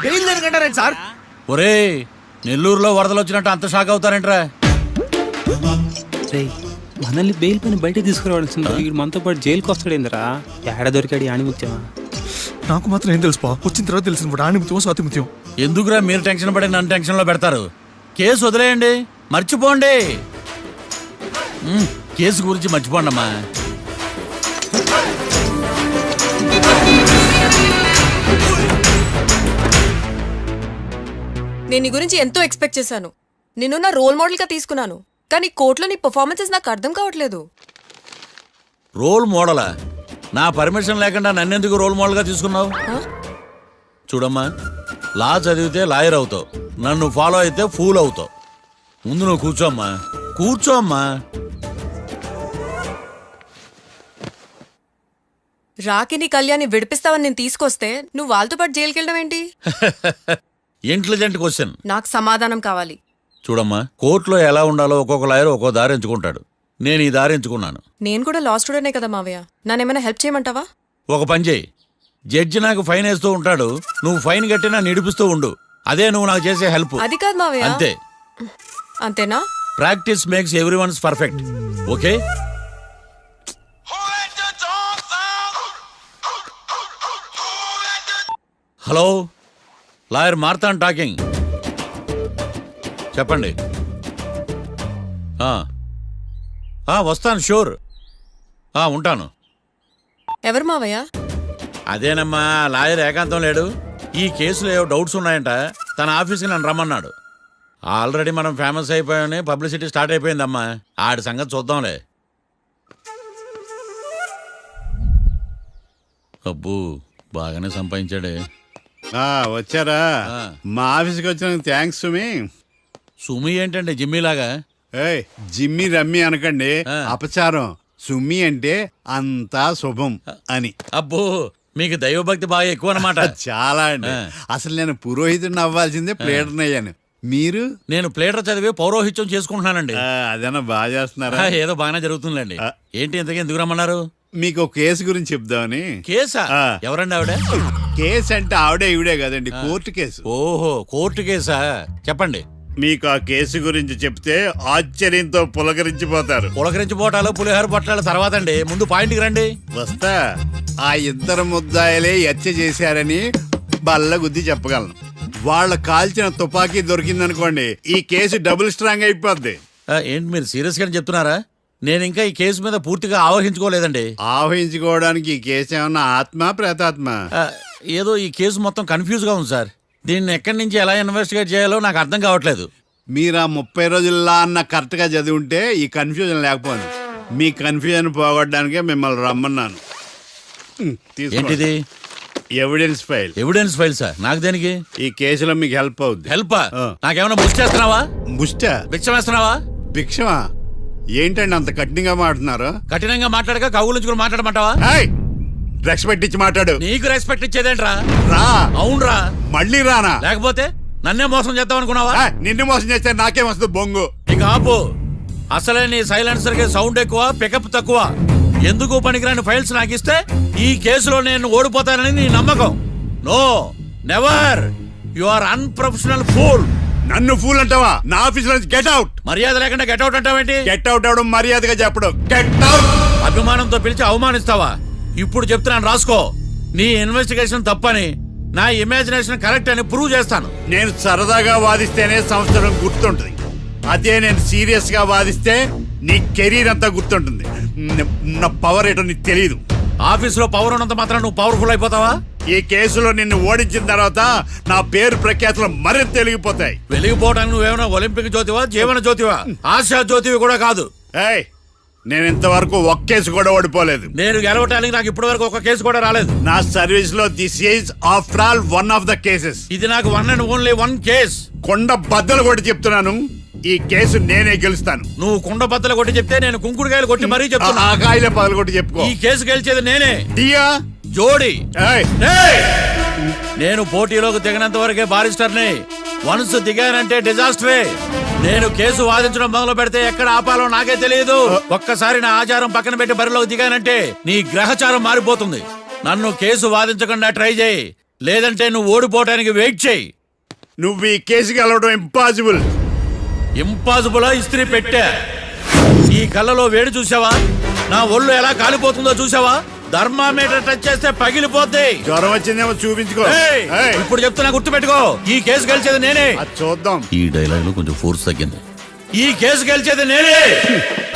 Bail దేనికంటారండి sir? ఒరే నెల్లూరులో వరదలు వచ్చినట్టు అంత షాక్ అవుతారేంట్రా? మనల్ని బెయిల్ పని బయట తీసుకురావాల్సింది వీడు మనతో పాటు జైలుకి వస్తాడేందిరా? ఏడ దొరికాడు ఆణిముత్యమా? నాకు మాత్రం ఏం తెలుసు వచ్చిన తర్వాత తెలిసిన ఆణిముత్యం స్వాతిముత్యం. ఎందుకురా మీరు టెన్షన్ పడి నన్ను టెన్షన్ లో పెడతారు? కేసు వదిలేయండి, మర్చిపోండి. కేసు గురించి మర్చిపోండి అమ్మా. నేను నీ గురించి ఎంతో ఎక్స్పెక్ట్ చేశాను. నిన్ను నా రోల్ మోడల్ గా తీసుకున్నాను, కానీ కోర్టులో నీ పర్ఫార్మెన్సెస్ నాకు అర్థం కావట్లేదు. రోల్ మోడలా? నా పర్మిషన్ లేకుండా నన్నెందుకు రోల్ మోడల్ గా తీసుకున్నావు? చూడమ్మా, లా చదివితే లాయర్ అవుతావు, నన్ను ఫాలో అయితే ఫూల్ అవుతావు. ముందు నువ్వు కూర్చోమ్మా, కూర్చోమ్మా. రాకిని కళ్యాణ్ని విడిపిస్తావని నేను తీసుకొస్తే నువ్వు వాళ్ళతో పాటు జైలుకి వెళ్ళడం ఏంటి? Intelligent question. నాకు సమాధానం కావాలి. చూడమ్మా, కోర్టులో ఎలా ఉండాలో ఒక్కొక్క లాయర్ ఒక్కో దారి ఎంచుకుంటాడు. నేను ఈ దారి ఎంచుకున్నాను. నేను కూడా లా స్టూడెంటే కదా మావయ్య, నన్నేమైనా హెల్ప్ చేయమంటావా? ఒక పని చేయి, జడ్జి నాకు ఫైన్ వేస్తూ ఉంటాడు, నువ్వు ఫైన్ కట్టినా నిడిపిస్తూ ఉండు. అదే నువ్వు నాకు చేసే హెల్ప్. అది కాదు మావయ్య. అంతే. అంతేనా? Practice makes everyone's perfect. Okay? Hello, lawyer Marthand talking. చెప్పండి. వస్తాను, షూర్. ఉంటాను. ఎవరు మావయ్య? అదేనమ్మా, లాయర్ ఏకాంతం లేడు. ఈ కేసులో ఏవో డౌట్స్ ఉన్నాయంట, తన ఆఫీస్కి నన్ను రమ్మన్నాడు. ఆల్రెడీ మనం ఫేమస్ అయిపోయామని పబ్లిసిటీ స్టార్ట్ అయిపోయిందమ్మా. ఆడి సంగతి చూద్దాంలే. అబ్బు, బాగానే సంపాదించాడే. వచ్చారా? మా ఆఫీస్కి వచ్చిన థ్యాంక్స్ సుమి. సుమి ఏంటండి జిమ్మీలాగా? ఏయ్, జిమ్మి రమ్మి అనకండి, అపచారం. సుమి అంటే అంతా శుభం అని. అబ్బో, మీకు దైవభక్తి బాగా ఎక్కువ అన్నమాట. చాలా అండి. అసలు నేను పురోహితుడిని అవ్వాల్సిందే ప్లేటర్ని అయ్యాను. మీరు? నేను ప్లేటర్ చదివి పౌరోహిత్యం చేసుకుంటున్నానండి. అదేనా బాగా చేస్తున్నారా? ఏదో బాగానే జరుగుతుందండి. ఏంటి ఇంతకీ ఎందుకు రమ్మన్నారు? మీకు ఒక కేసు గురించి చెప్దామని. కేసా? ఎవరండి ఆవిడ? కేసు అంటే ఆవిడే ఈవిడే కదండి, కోర్టు కేసు. ఓహో, కోర్టు కేసా? చెప్పండి. మీకు ఆ కేసు గురించి చెప్తే ఆశ్చర్యంతో పులకరించిపోతారు. పులకరించిపోవటాలు పులిహోర పొట్టాల తర్వాత అండి, ముందు పాయింట్కి రండి. వస్తా. ఆ ఇద్దరు ముద్దాయలే హత్య చేశారని బల్ల గుద్ది చెప్పగలను. వాళ్ళ కాల్చిన తుపాకీ దొరికిందనుకోండి, ఈ కేసు డబుల్ స్ట్రాంగ్ అయిపోద్ది. ఏంటి మీరు సీరియస్ గా చెప్తున్నారా? నేను ఇంకా ఈ కేసు మీద పూర్తిగా ఆవహించుకోలేదండి. ఆవహించుకోవడానికి ఈ కేసు ఏమన్నా ఆత్మ ప్రేతాత్మ? ఏదో ఈ కేసు మొత్తం కన్ఫ్యూజ్ గా ఉంది సార్. దీన్ని ఎక్కడి నుంచి ఎలా ఇన్వెస్టిగేట్ చేయాలో నాకు అర్థం కావట్లేదు. మీరు ఆ 30 రోజుల్లో అన్న కరెక్ట్ గా చదివి ఉంటే ఈ కన్ఫ్యూజన్ లేకపోను. మీ కన్ఫ్యూజన్ పోగొట్టడానికే మిమ్మల్ని రమ్మన్నాను. ఏంటిది? Evidence file. Evidence file sir? నాకు దేనికి? ఈ కేసులో మీకు హెల్ప్ అవుద్ది. హెల్ప్? నాకేమైనా ముష్టి చేస్తున్నావా? ముష్ట? భిక్ష వేస్తున్నావా? భిక్షమా? ఏంటండి అంత కఠినంగా మాట్లాడుతున్నారు? కఠినంగా మాట్లాడక కవులు మాట్లాడమంటావా? రెస్పెక్ట్ ఇచ్చి మాట్లాడు. నీకు రెస్పెక్ట్ ఇచ్చేదేంట్రా? రా. అవునరా. మళ్ళీ రానా? లేకపోతే నన్నే మోసం చేద్దాం అనుకున్నావా? నిన్ను మోసం చేస్తే నాకేం వస్తుంది బొంగు? ఇక ఆపు. అసలే నీ సైలెన్సర్ కి సౌండ్ ఎక్కువ, పికప్ తక్కువ. ఎందుకు పనికిరాని ఫైల్స్ నాకు ఇస్తే ఈ కేసులో నేను ఓడిపోతానని నీ నమ్మకం. No, never. You are unprofessional fool. నన్ను ఫూల్ అంటావా? నా ఆఫీస్ నుంచి గెట్ అవుట్. మర్యాద లేకుండా గెట్ అవుట్ అంటావేంటి? గెట్ అవుట్ అవడం మర్యాదగా చెప్పడం. Get out. అభిమానంతో పిలిచి అవమానిస్తావా? ఇప్పుడు చెప్తున్నాను, రాసుకో. నీ ఇన్వెస్టిగేషన్ తప్పని, నా ఇమాజినేషన్ కరెక్ట్ అని ప్రూవ్ చేస్తాను. నేను సరదాగా వాదిస్తేనే సంవత్సరం గుర్తుంటుంది. అదే నేను సీరియస్ గా వాదిస్తే నీ కెరీర్ అంతా గుర్తుంటుంది. నా పవర్ ఏంటో నీకు తెలియదు. ఆఫీసులో పవర్ ఉన్నంత మాత్రం నువ్వు పవర్ఫుల్ అయిపోతావా? ఈ కేసులో నిన్ను ఓడించిన తర్వాత నా పేరు ప్రఖ్యాతులు మరింత వెలిగిపోతాయి. వెలిగిపోవడానికి నువ్వేమైనా ఒలింపిక్ జ్యోతివా, జీవన జ్యోతివా? ఆశా జ్యోతివి కూడా కాదు. ఏయ్, నేను ఇంతవరకు ఒక్క కేసు కూడా ఓడిపోలేదు. నేను గెలవటానికి నాకు ఇప్పటి వరకు ఒక కేసు కూడా రాలేదు. నా సర్వీస్ లో this is after all one of the cases. ఇది నాకు one and only one case. కొండ బద్దలు కూడా చెప్తున్నాను, ఈ కేసు నేనే గెలుస్తాను. నువ్వు కుండ బద్దలు కొట్టి చెప్తే నేను కుంకుడుకాయలు కొట్టి మరీ చెప్తున్నా. ఆ కాయలే పగలు కొట్టి చెప్పుకో. ఈ కేసు గెలిచేది నేనే. డియా జోడి. ఏయ్. నేను పోటీలోకి దిగినంత వరకే బారిస్టర్ని. వన్స్ దిగానంటే డిజాస్టరే. నేను కేసు వాదించడం మొదలు పెడితే ఎక్కడ ఆపాలో నాకే తెలియదు. ఒక్కసారి నా ఆచారం పక్కన పెట్టి బరిలోకి దిగానంటే నీ గ్రహచారం మారిపోతుంది. నన్ను కేసు వాదించకుండా ట్రై చేయి. లేదంటే నువ్వు ఓడిపోవటానికి వెయిట్ చేయి. నువ్వు ఈ కేసు గెలవడం ఇంపాసిబుల్. ఇంపాసిబులా? ఇస్త్రీ పెట్టా. ఈ కళ్ళలో వేడి చూసావా? నా ఒళ్ళు ఎలా కాలిపోతుందో చూసావా? థర్మామీటర్ టచ్ చేస్తే పగిలిపోద్ది. జ్వరం వచ్చిందేమో చూపించుకో. ఏయ్, ఏయ్, ఇప్పుడు చెప్తున్నా గుర్తుపెట్టుకో, ఈ కేసు గెలిచేది నేనే. అది చూద్దాం. ఈ డైలాగ్ లో కొంచెం ఫోర్స్ తగ్గింది. ఈ కేసు గెలిచేది నేనే.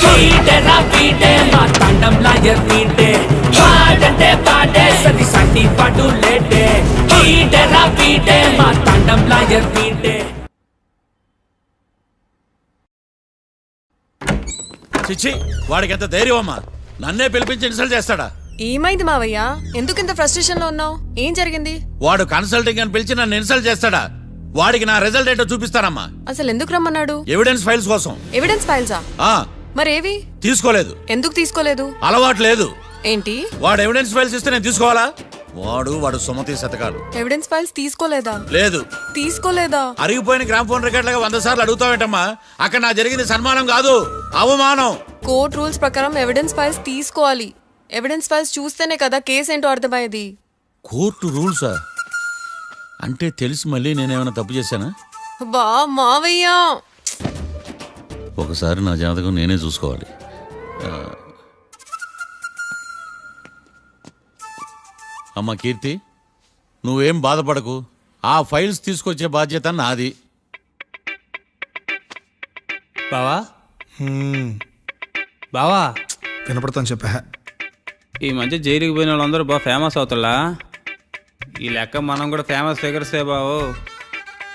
వీడేరా వీడే మా తండం లాయర్ వీడే పాడంటే పాడే సది సంటి పాటు లేటే వీడేరా వీడే మా తండం లాయర్ వీడే. చిచ్చి, వాడికి ఎంత ధైర్యం అమ్మా! నన్నే పిలిపించి ఇన్సల్ట్ చేస్తాడా? ఏమైంది మావయ్య? ఎందుకు ఇంత ఫ్రస్ట్రేషన్ లో ఉన్నావు? ఏం జరిగింది? వాడు కన్సల్టింగ్ అని పిలిచి నన్ను ఇన్సల్ట్ చేస్తాడా? వాడికి నా రిజల్ట్ ఏంటో చూపిస్తానమ్మా. అసలు ఎందుకు రమ్మన్నాడు? ఎవిడెన్స్ ఫైల్స్ కోసం. ఎవిడెన్స్ ఫైల్సా? ఆ మరేవి? తీసుకోలేదు. ఎందుకు తీసుకోలేదు? అలవాటు లేదు. ఏంటి? వాడు ఎవిడెన్స్ ఫైల్స్ ఇస్తే నేను తీసుకోవాలా? వాడు సుమతి శతకాలు. ఎవిడెన్స్ ఫైల్స్ తీసుకోలేదా? లేదు. తీసుకోలేదా? అరిగిపోయిన గ్రామ్ ఫోన్ రికార్డులుగా 100 సార్లు అడుగుతావేంటమ్మా? అక్కడ నా జరిగింది సన్మానం కాదు, అవమానం. కోర్ట్ రూల్స్ ప్రకారం ఎవిడెన్స్ ఫైల్స్ తీసుకోవాలి. ఎవిడెన్స్ ఫైల్స్ చూస్తేనే కదా కేసు ఏంటో అర్థమయ్యేది. కోర్టు రూల్సా? అంటే తెలిసి మళ్ళీ నేనేమైనా తప్పు చేశానా? బా మావయ్య, ఒకసారి నా జాతకం నేనే చూసుకోవాలి. అమ్మ కీర్తి, నువ్వేం బాధపడకు. ఆ ఫైల్స్ తీసుకొచ్చే బాధ్యత నాది. బావా బావా, వినపడతాను చెప్పా. ఈ మధ్య జైలుకి పోయిన వాళ్ళందరూ బాగా ఫేమస్ అవుతారా? ఈ లెక్క మనం కూడా ఫేమస్ ఫిగర్సే బావు.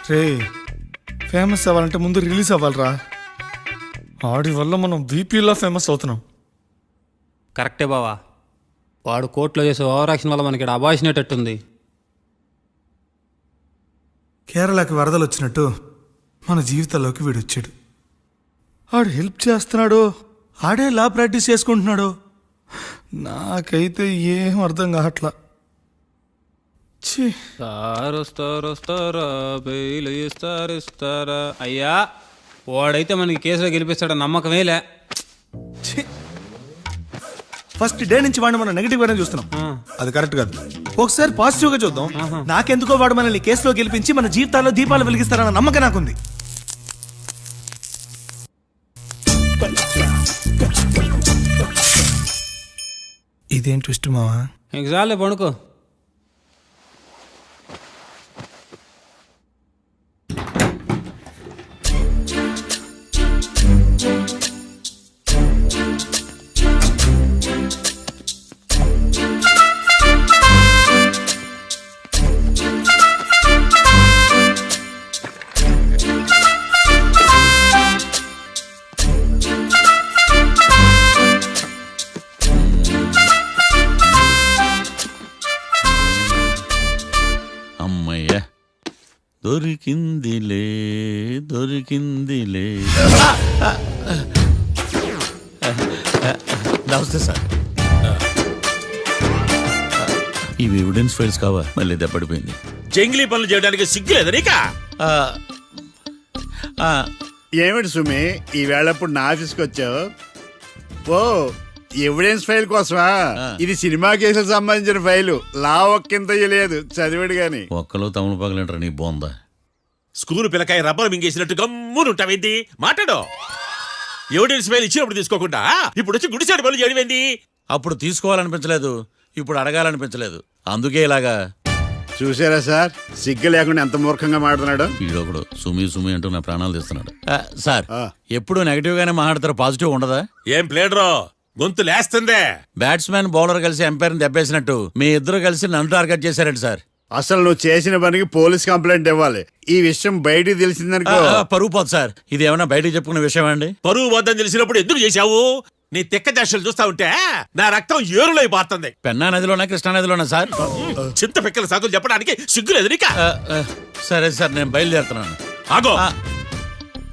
రే, ఫేమస్ అవ్వాలంటే ముందు రిలీజ్ అవ్వాలిరా. ఆడి వల్ల మనం వీపీలో ఫేమస్ అవుతున్నాం. కరెక్టే బావా. వాడు కోర్టులో చేసే ఓవర్ యాక్షన్ వల్ల మనకి అబాయిసినట్టుంది. కేరళకి వరదలు వచ్చినట్టు మన జీవితాల్లోకి వీడు వచ్చాడు. ఆడు హెల్ప్ చేస్తున్నాడు, ఆడే లా ప్రాక్టీస్ చేసుకుంటున్నాడు. నాకైతే ఏం అర్థం కావట్లా. ఛీ, వస్తారా బెయిల్ ఇస్తారా? అయ్యా, వాడైతే మనకి కేసులో గెలిపిస్తాడని నమ్మకమేలే. ఛీ. ఫస్ట్ డే నుంచి వాడిని మనం నెగిటివ్ గానే చూస్తున్నాం. అది కరెక్ట్ కాదు. ఒకసారి పాజిటివ్ గా చూద్దాం. నాకెందుకో వాడు మనల్ని కేసులో గెలిపించి మన జీవితాల్లో దీపాలు వెలిగిస్తారన్న నమ్మకం నాకుంది. ఇదేం ట్విస్ట్ మావా? ఇంక చాలే పడుకో. అమ్మయ్య, దొరికిందిలే దొరికిందిలే. నమస్తే సార్. ఇవి ఎవిడెన్స్ ఫైల్స్ కావా? మళ్ళీ దెబ్బడిపోయింది. జంగిలీ పనులు చేయడానికి సిగ్గులేదు నీకా? ఏమిటి సుమి, ఈ వేళప్పుడు నా ఆఫీస్కి వచ్చావు? ఓ, ఎవిడెన్స్ ఫైల్ కోసమా? ఇది సినిమా కేసులకు సంబంధించిన ఫైలు. లా ఒక్కింత లేదు, చదివాడు గాని. ఒక్కలో తమను పగలంటారా నీ బోందా? School పిల్లకాయ rubber మింగేసినట్టు గమ్మునుంటావేంది? మాట్లాడు. ఎవిడెన్స్ ఫైల్ ఇచ్చినప్పుడు తీసుకోకుండా ఇప్పుడు వచ్చి గుడిసాడు పనులు చేయడమేంది? అప్పుడు తీసుకోవాలనిపించలేదు, ఇప్పుడు అడగాలనిపించలేదు. అందుకే ఇలాగా. చూసారా సార్, సిగ్గు లేకుండా ఎంత మూర్ఖంగా మాట్లాడుతున్నాడు. ఈడొకడు సుమి సుమి అంటూ నా ప్రాణాలు తీస్తున్నాడు. సార్, ఆ. ఎప్పుడు నెగిటివ్ గానే మాట్లాడతారు, పాజిటివ్ ఉండదా? ఏం ప్లేడరో గొంతు లేస్తుందే. బ్యాట్స్మెన్ బౌలర్ కలిసి ఎంపైర్ని దెబ్బేసినట్టు మీ ఇద్దరు కలిసి నన్ను టార్గెట్ చేశారండి సార్. అసలు నువ్వు చేసిన పనికి పోలీస్ కంప్లైంట్ ఇవ్వాలి. ఈ విషయం బయటికి తెలిసిందనుకో పరుగు పోదు సార్. ఇది ఏమైనా బయటకు చెప్పుకునే విషయం అండి? పరువు వద్దని తెలిసినప్పుడు ఎందుకు చేశావు? నీ తెక్క దశలు చూస్తా ఉంటే నా రక్తం ఏరులై పారుతుంది. పెన్నా నదిలోనా కృష్ణా నదిలోనా సార్? చింత పిక్కల సాకులు చెప్పడానికి సిగ్గులేదు నీకా? సరే సార్, నేను బయలుదేరుతున్నాను. ఆగో,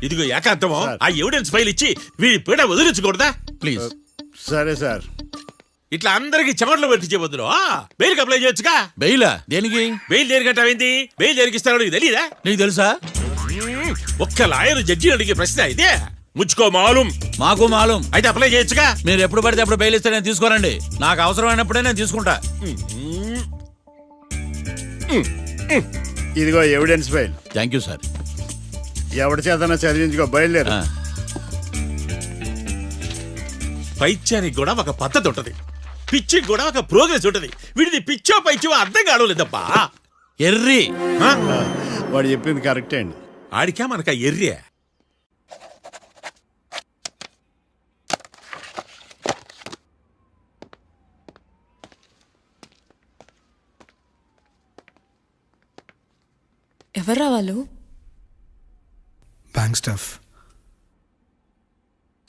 ఇదిగో ఏకాంతమో ఆ ఎవిడెన్స్ ఫైల్ ఇచ్చి వీడి పీడ వదిలించకూడదా? ప్లీజ్. సరే సార్. ఇట్లా అందరికి చెమటలు పెట్టించే వద్దురు. బెయిల్ అప్లై చేయొచ్చుగా. బెయిలా? దేనికి? బెయిల్ దేనికంటావేంది? బెయిల్ దేనికిస్తాడో నీకు తెలీదా? నీకు తెలుసా? ఒక్క లాయర్ జడ్జి అడిగే ప్రశ్న ఇదే. ముచ్చుకో మాలూం. మాకు మాలూం. అయితే అప్లై చేయొచ్చుగా. మీరు ఎప్పుడు పడితే అప్పుడు బెయిల్ ఇస్తే నేను తీసుకోనండి. నాకు అవసరమైనప్పుడే నేను తీసుకుంటా. ఇదిగో evidence file. Thank you sir. ఎవరి చేతనా చదివించుకో, బయలుదేరు. పైత్యానికి కూడా ఒక పద్ధతి ఉంటది, పిచ్చికి కూడా ఒక ప్రోగ్రెస్ ఉంటది. వీడిది పిచ్చో పైచ్చో అర్థం కావలేదబ్బా. ఎర్రి ఆ? వాడు చెప్పింది కరెక్టే అండి. ఆడికా మనక ఎర్రే. ఎవర్రా వాళ్ళు? Bank staff.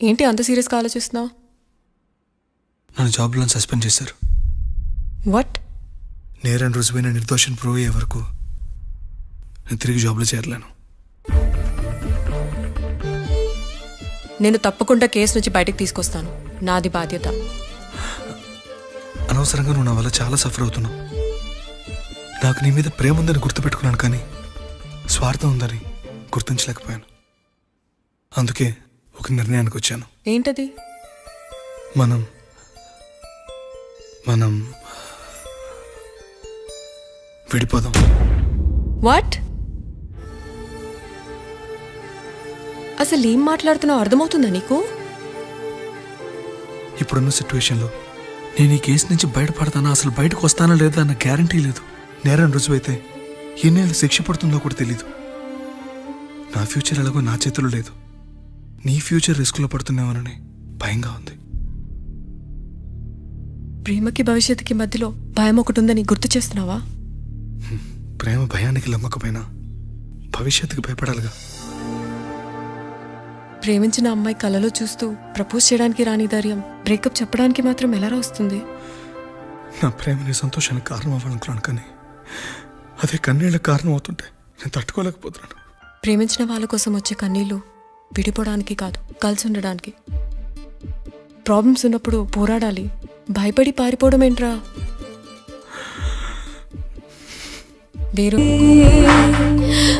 ఏంటి అంత సీరియస్గా ఆలోచిస్తున్నావు? నన్ను జాబ్లో సస్పెండ్ చేశారు. వాట్? నేరం రుజువైన నిర్దోషం ప్రూవ్ అయ్యే వరకు నేను తిరిగి జాబ్లో చేరలేను. నేను తప్పకుండా కేసు నుంచి బయటకు తీసుకొస్తాను, నాది బాధ్యత. అనవసరంగా నువ్వు నా వల్ల చాలా సఫర్ అవుతున్నావు. నాకు నీ మీద ప్రేమ ఉందని గుర్తుపెట్టుకున్నాను, కానీ స్వార్థం ఉందని గుర్తించలేకపోయాను. అందుకే ఒక నిర్ణయానికి వచ్చాను. ఏంటది? మనం విడిపోదాం. వాట్? అసలు ఏం మాట్లాడుతున్నావు అర్థమవుతుందా నీకు? ఇప్పుడున్న సిచ్యువేషన్లో నేను ఈ కేసు నుంచి బయటపడతానా, అసలు బయటకు వస్తానా లేదా అన్న గ్యారంటీ లేదు. నేరం రుజువైతే ఎన్నేళ్ళు శిక్ష పడుతుందో కూడా తెలీదు. నా ఫ్యూచర్ ఎలాగో నా చేతిలో లేదు. నీ ఫ్యూచర్ రిస్క్లో పడుతున్నామని భయంగా ఉంది. ప్రేమకి భవిష్యత్తుకి మధ్యలో భయం ఒకటి ఉందని గుర్తు చేస్తున్నావా? ప్రేమ భయానికి లమ్మకపోయినా భవిష్యత్తుకి భయపడాలిగా. ప్రేమించిన అమ్మాయి కలలో చూస్తూ ప్రపోజ్ చేయడానికి రాని ధైర్యం బ్రేకప్ చెప్పడానికి మాత్రం ఎలా వస్తుంది? నా ప్రేమని సంతోషానికి కారణం అవ్వాలనుకున్నాను, కానీ అదే కన్నీళ్ళకి కారణం అవుతుంటే నేను తట్టుకోలేకపోతున్నాను. ప్రేమించిన వాళ్ళ కోసం వచ్చే కన్నీళ్లు విడిపోవడానికి కాదు, కలిసి ఉండడానికి. ప్రాబ్లమ్స్ ఉన్నప్పుడు పోరాడాలి, భయపడి పారిపోవడం ఏంట్రా? వేరు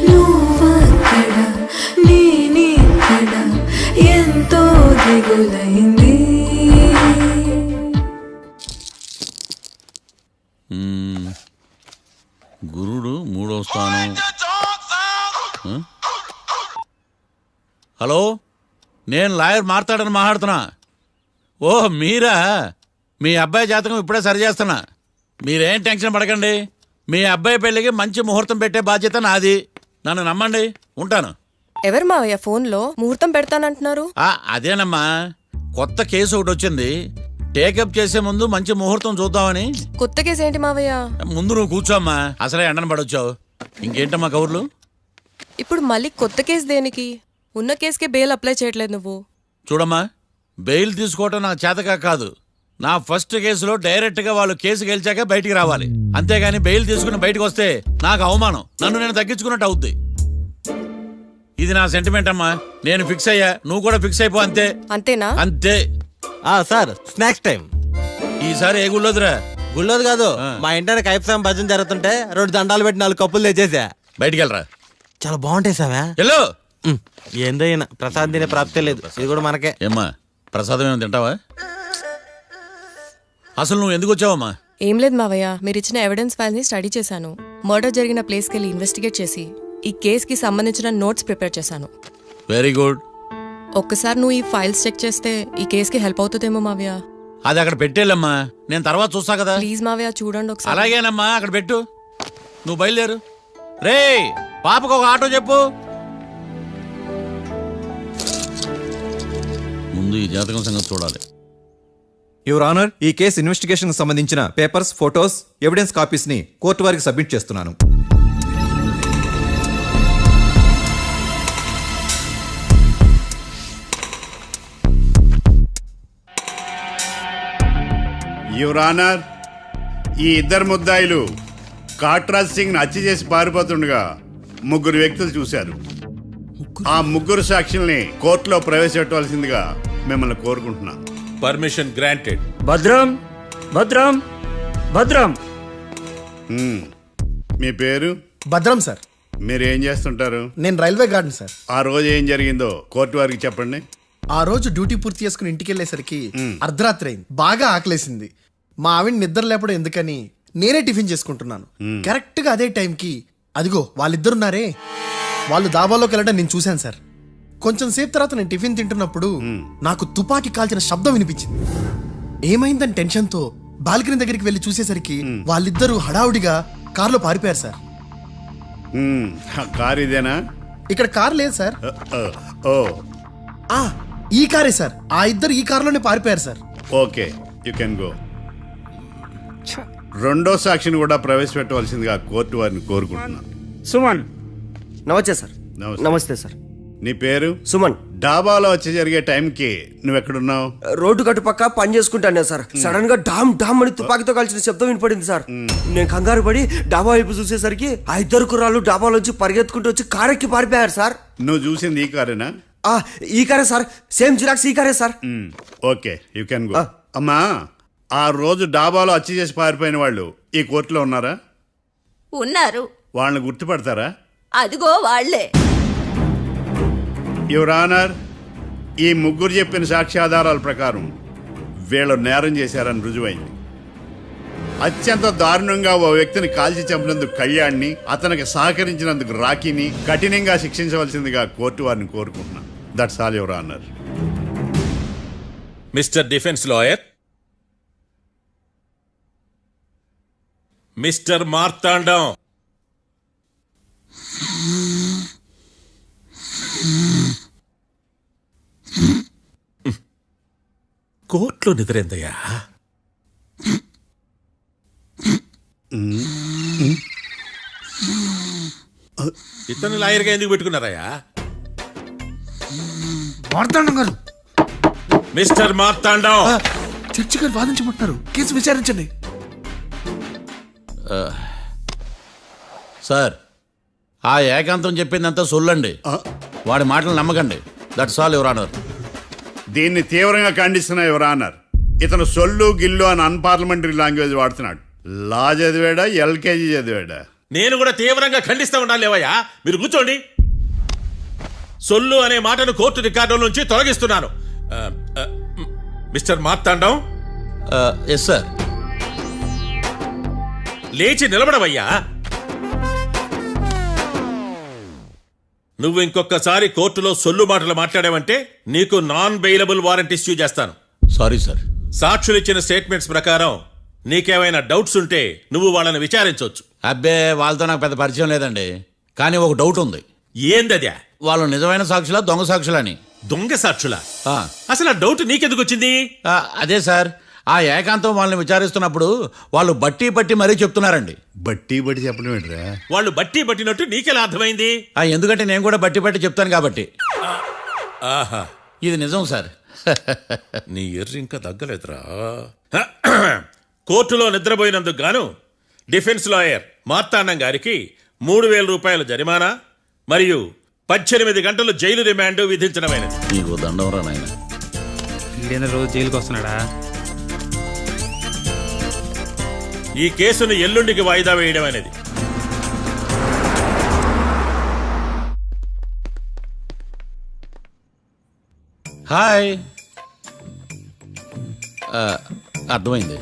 నువ్వక్కడ నేనిక్కడ ఎంతో దిగులైంది. గురుడు మూడో స్థానం. హలో, నేను లాయర్ మాట్లాడుతున్నా. ఓ మీరా? మీ అబ్బాయి జాతకం ఇప్పుడే సరి చేస్తున్నా. మీరేం టెన్షన్ పడకండి. మీ అబ్బాయి పెళ్ళికి మంచి ముహూర్తం పెట్టే బాధ్యత నాది. నన్ను నమ్మండి, ఉంటాను. ఎవరు మావయ్య ఫోన్లో ముహూర్తం పెడతానంటున్నారు? అదేనమ్మా, కొత్త కేసు ఒకటి వచ్చింది. టేకప్ చేసే ముందు మంచి ముహూర్తం చూద్దామని. కొత్త కేసు ఏంటి మావయ్య? ముందు నువ్వు కూర్చోమ్మా, అసలే ఎండను పడొచ్చావు. ఇంకేంటమ్మా కబుర్లు? ఇప్పుడు మళ్ళీ కొత్త కేసు దేనికి? ఉన్న కేసుకే బెయిల్ అప్లై చేయట్లేదు నువ్వు. చూడమ్మా, బెయిల్ తీసుకోవటం నాకు చేతగా కాదు. నా ఫస్ట్ కేసులో డైరెక్ట్ గా వాళ్ళు కేసు గెలిచాక బయటికి రావాలి. అంతేగాని బెయిల్ తీసుకుని బయటకు వస్తే నాకు అవమానం, నన్ను నేను తగ్గించుకున్నట్టు అవుద్ది. ఇది నా సెంటిమెంట్ అమ్మా. నేను ఫిక్స్ అయ్యా, నువ్వు కూడా ఫిక్స్ అయిపో. అంతే. అంతేనా? అంతే. Sir, snacks time. ఈసారి ఏ గుళ్ళోదిరా? గుళ్ళోది కాదు, మా ఇంటర్ కైప్సాం భజన జరుగుతుంటే 2 దండాలు పెట్టి 4 కప్పులు తెచ్చేసా. బయటికి వెళ్ళరా. చాలా బాగుంటాయి సావా. హలో, ఏందో ఈయన ప్రసాద్ తినే ప్రాప్తే లేదు. ఇది కూడా మనకే. ఏమ్మా, ప్రసాదం ఏమైనా తింటావా? అసలు నువ్వు ఎందుకు వచ్చావమ్మా? ఏం లేదు మావయ్య, మీరు ఇచ్చిన ఎవిడెన్స్ ఫైల్స్ ని స్టడీ చేశాను. మర్డర్ జరిగిన ప్లేస్కి వెళ్ళి ఇన్వెస్టిగేట్ చేసి ఈ కేసుకి సంబంధించిన నోట్స్ ప్రిపేర్ చేశాను. Very good. ఒక్కసారి నువ్వు ఈ ఫైల్స్ చెక్ చేస్తే ఈ కేసుకి హెల్ప్ అవుతుందేమో మావయ్య. అది అక్కడ పెట్టేళ్ళమ్మా, నేను తర్వాత చూస్తా కదా. ప్లీజ్ మావయ్య చూడండి ఒకసారి. అలాగేనమ్మా, అక్కడ పెట్టు. నువ్వు బయలుదేరు. రే, పాపకు ఒక ఆటో చెప్పు. ముందు ఈ జాతకం సంగతి చూడాలి. యువర్ ఆనర్, ఈ కేసు ఇన్వెస్టిగేషన్ సంబంధించిన పేపర్స్, ఫోటోస్, ఎవిడెన్స్ కాపీస్ ని కోర్టు వారికి సబ్మిట్ చేస్తున్నాను. యువర్ ఆనర్, ఈ ఇద్దరు ముద్దాయిలు కాట్రాజ్ సింగ్ హత్య చేసి పారిపోతుండగా 3 వ్యక్తులు చూశారు. ఆ 3 సాక్షుల్ని కోర్టులో ప్రవేశపెట్టవలసిందిగా మిమ్మల్ని కోరుకుంటున్నాను. Permission granted. భద్రం భద్రం భద్రం. మీ పేరు? భద్రం సార్. మీరు ఏం చేస్తుంటారు? నేను రైల్వే గార్డెన్ సార్. ఆ రోజు ఏం జరిగిందో కోర్టు వారికి చెప్పండి. ఆ రోజు డ్యూటీ పూర్తి చేసుకుని ఇంటికి వెళ్ళేసరికి అర్ధరాత్రి అయింది. బాగా ఆకలేసింది. మా ఆవిడ నిద్ర లేపడం ఎందుకని నేనే టిఫిన్ చేసుకుంటున్నాను కరెక్ట్ గా అదే టైంకి అదిగో వాళ్ళిద్దరున్నారే వాళ్ళు దాబాలోకి వెళ్ళడం నేను చూశాను సార్. కొంచెం సేపు తర్వాత నేను టిఫిన్ తింటున్నప్పుడు నాకు తుపాకీ కాల్చిన శబ్దం వినిపించింది. ఏమైందని టెన్షన్తో బాల్కనీ దగ్గరికి వెళ్ళి చూసేసరికి వాళ్ళిద్దరూ హడావుడిగా కారులో పారిపోయారు సార్. కార్ ఇదేనా? ఇక్కడ కార్ లేదు సార్. ఓ ఆ, ఈ కారే సార్. ఆ ఇద్దరు ఈ కారులోనే పారిపోయారు sir. Okay, you can go. రెండో సాక్షిని కూడా ప్రవేశపెట్టవలసిందిగా కోర్టు వారిని కోరుకుంటున్నాను. సుమన్. నమస్తే సార్. నమస్తే. నమస్తే సార్. నీ పేరు? సుమన్. డాబాలో వచ్చి జరిగే టైంకి నువ్వు ఎక్కడున్నావు? రోడ్డు కట్టుపక్క పని చేసుకుంటాను సార్. సడన్ గా డామ్ డామ్ అని తుపాకీతో కాల్చిన శబ్దం వినపడింది సార్. నేను కంగారు పడి డాబా వైపు చూసేసరికి ఆ ఇద్దరు కుర్రాళ్ళు డాబాలోంచి పరిగెత్తుకుంటూ వచ్చి కారెక్కి పారిపోయారు సార్. నువ్వు చూసింది ఈ కారేనా? ఈ కారే సార్. సేమ్ జిరాక్స్ ఈ కారే sir. Okay, you can go. అమ్మా, ఆ రోజు డాబాలో హత్య చేసి పారిపోయిన వాళ్ళు ఈ కోర్టులో ఉన్నారా? ఉన్నారు. వాళ్ళని గుర్తుపడతారా? అదిగో వాళ్లే. యువర్ ఆనర్, ఈ ముగ్గురు చెప్పిన సాక్ష్యాధారాల ప్రకారం వీళ్ళు నేరం చేశారని రుజువైంది. అత్యంత దారుణంగా ఓ వ్యక్తిని కాల్చి చంపినందుకు కళ్యాణ్ని, అతనికి సహకరించినందుకు రాకీని కఠినంగా శిక్షించవలసిందిగా కోర్టు వారిని కోరుకుంటున్నాను. That's all your honour. Mister defence lawyer, mister Marthandam, కోర్టులో నిద్రేందయ్యా? ఇతను లాయర్గా ఎందుకు పెట్టుకున్నారయ్యా? మార్తాండం గారు, మిస్టర్ మార్తాండం, చర్చి గారు వాదించమంటున్నారు. కేసు విచారించండి. సార్, ఆ ఏకాంతం చెప్పిందంతా సొల్లండి. వాడి మాటలు నమ్మకండి. That's all your honour. దీన్ని తీవ్రంగా ఖండిస్తున్నా యువర్ ఆనర్. ఇతను సొల్లు గిల్లు అని అన్పార్లమెంటరీ లాంగ్వేజ్ వాడుతున్నాడు. లా చదివాడా, ఎల్కేజీ చదివాడా? నేను కూడా తీవ్రంగా ఖండిస్తా ఉండాలి. లేవయ్యా, మీరు కూర్చోండి. సొల్లు అనే మాటను కోర్టు రికార్డుల నుంచి తొలగిస్తున్నాను. Mister Marthandam, yes sir. లేచి నిలబడవయ్యా. నువ్వు ఇంకొకసారి కోర్టులో సొల్లు మాటలు మాట్లాడావంటే నీకు నాన్ బెయిలబుల్ వారెంట్ ఇష్యూ చేస్తాను. Sorry sir. సాక్షులు ఇచ్చిన స్టేట్మెంట్స్ ప్రకారం నీకేమైనా డౌట్స్ ఉంటే నువ్వు వాళ్ళని విచారించవచ్చు. అబ్బే, వాళ్ళతో నాకు పెద్ద పరిచయం లేదండి. కానీ ఒక డౌట్ ఉంది. ఏందద్యా? వాళ్ళు నిజమైన సాక్షులా, దొంగ సాక్షులని? దొంగ సాక్షులా? ఆ, అసలు ఆ డౌట్ నీకెందుకు వచ్చింది? అదే సార్, ఆ ఏకాంతం వాళ్ళని విచారిస్తున్నప్పుడు వాళ్ళు బట్టి పట్టి మరీ చెప్తున్నారండి. బట్టి బట్టి చెప్పడం ఏంట్రా? వాళ్ళు బట్టి పట్టినట్టు నీకెలా అర్థమైంది? ఎందుకంటే నేను కూడా బట్టి పట్టి చెప్తాను కాబట్టి. ఆహా, ఇది నిజం సార్. నీ ఎర్రి ఇంకా తగ్గలేదురా. కోర్టులో నిద్రపోయినందుకు గాను డిఫెన్స్ లాయర్ మార్తాండం గారికి 3,000 రూపాయల జరిమానా మరియు 18 గంటలు జైలు రిమాండ్ విధించడమైనది. నీకు దండం రా నాయన. వీడేంద్ర రోజు జైలుకి వస్తున్నాడా? ఈ కేసును ఎల్లుండికి వాయిదా వేయడం అనేది. హాయ్. అర్థమైంది.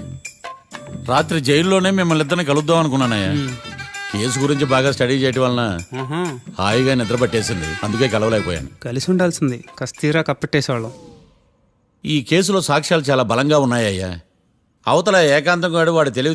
రాత్రి జైల్లోనే మిమ్మల్ని ఇద్దరిని కలుద్దాం అనుకున్నానయ్యా. కేసు గురించి బాగా స్టడీ చేయటం వలన హాయిగా నిద్ర పట్టేసింది. అందుకే కలవలేకపోయాను. కలిసి ఉండాల్సింది. కస్తీరా కప్పెట్టేసేవాళ్ళం. ఈ కేసులో సాక్ష్యాలు చాలా బలంగా ఉన్నాయ్యా. అవతల ఏకాంతం గాడు వాడు తెలివి